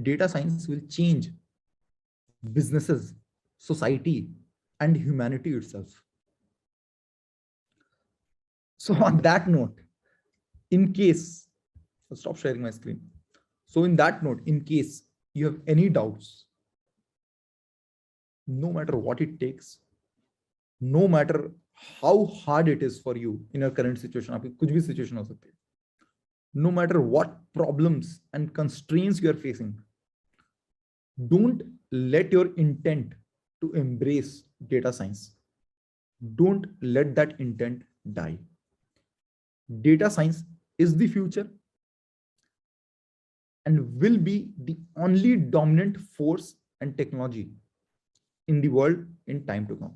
data science will change businesses, society, and humanity itself. So on that note, in case, I'll stop sharing my screen. So in that note, in case you have any doubts, no matter what it takes, no matter how hard it is for you in your current situation, आपकी कुछ भी situation हो सकती है, no matter what problems and constraints you are facing, don't let your intent to embrace data science, don't let that intent die. Data science is the future and will be the only dominant force and technology in the world in time to come.